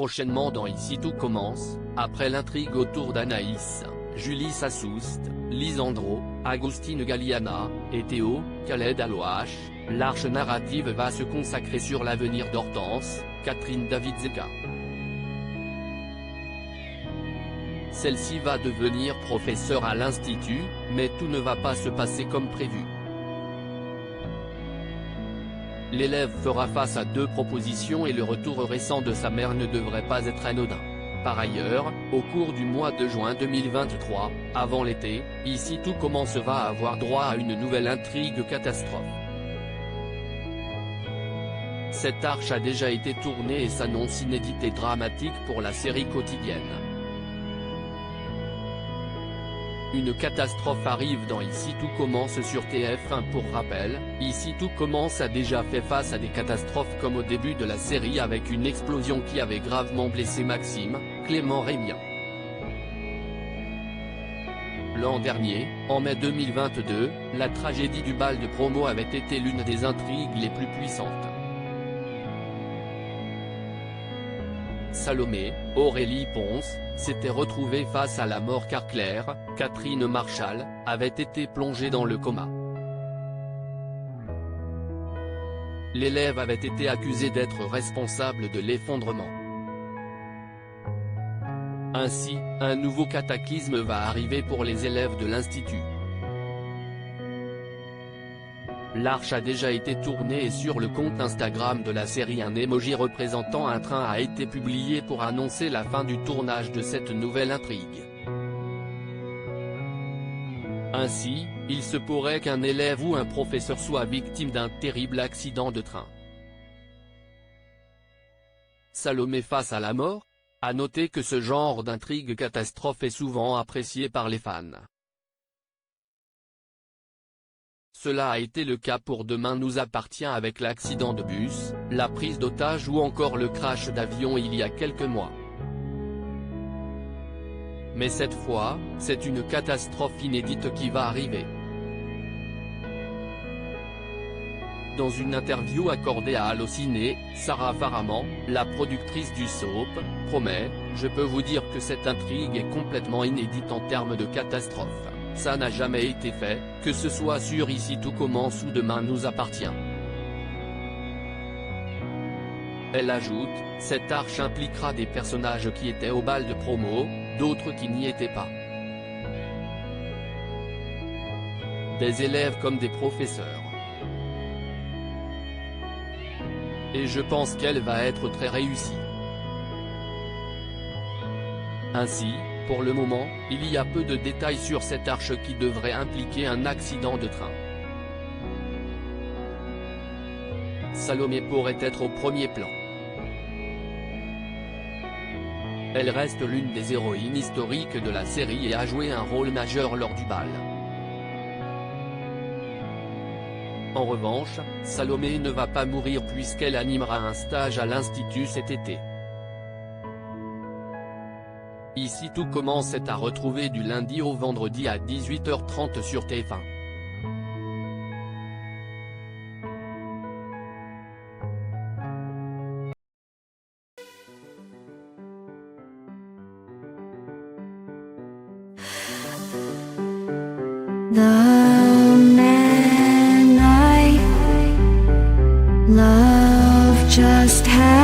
prochainement dans Ici tout commence, après l'intrigue autour d'Anaïs, Julie Sassoust, Lisandro, Agustine Galliana, et Théo, Khaled Alouache, l'arche narrative va se consacrer sur l'avenir d'Hortense, Catherine Davidzeka. Celle-ci va devenir professeure à l'Institut, mais tout ne va pas se passer comme prévu. L'élève fera face à deux propositions et le retour récent de sa mère ne devrait pas être anodin. Par ailleurs, au cours du mois de juin 2023, avant l'été, Ici tout commence va avoir droit à une nouvelle intrigue catastrophe. Cette arche a déjà été tournée et s'annonce inédite et dramatique pour la série quotidienne. Une catastrophe arrive dans Ici tout commence sur TF1. Pour rappel, Ici tout commence a déjà fait face à des catastrophes comme au début de la série avec une explosion qui avait gravement blessé Maxime, Clément Rémien. L'an dernier, en mai 2022, la tragédie du bal de promo avait été l'une des intrigues les plus puissantes. Salomé, Aurélie Ponce, s'était retrouvée face à la mort car Claire, Catherine Marchal, avait été plongée dans le coma. L'élève avait été accusé d'être responsable de l'effondrement. Ainsi, un nouveau cataclysme va arriver pour les élèves de l'Institut. L'arche a déjà été tournée et sur le compte Instagram de la série un emoji représentant un train a été publié pour annoncer la fin du tournage de cette nouvelle intrigue. Ainsi, il se pourrait qu'un élève ou un professeur soit victime d'un terrible accident de train. Salomé face à la mort? À noter que ce genre d'intrigue catastrophe est souvent apprécié par les fans. Cela a été le cas pour Demain nous appartient avec l'accident de bus, la prise d'otage ou encore le crash d'avion il y a quelques mois. Mais cette fois, c'est une catastrophe inédite qui va arriver. Dans une interview accordée à Allociné, Sarah Faraman, la productrice du soap, promet « Je peux vous dire que cette intrigue est complètement inédite en termes de catastrophe. Ça n'a jamais été fait, que ce soit sur Ici tout commence ou Demain nous appartient. » Elle ajoute, cette arche impliquera des personnages qui étaient au bal de promo, d'autres qui n'y étaient pas. Des élèves comme des professeurs. Et je pense qu'elle va être très réussie. Ainsi, pour le moment, il y a peu de détails sur cette arche qui devrait impliquer un accident de train. Salomé pourrait être au premier plan. Elle reste l'une des héroïnes historiques de la série et a joué un rôle majeur lors du bal. En revanche, Salomé ne va pas mourir puisqu'elle animera un stage à l'Institut cet été. Ici tout commence est à retrouver du lundi au vendredi à 18h30 sur TF1. The man I love just had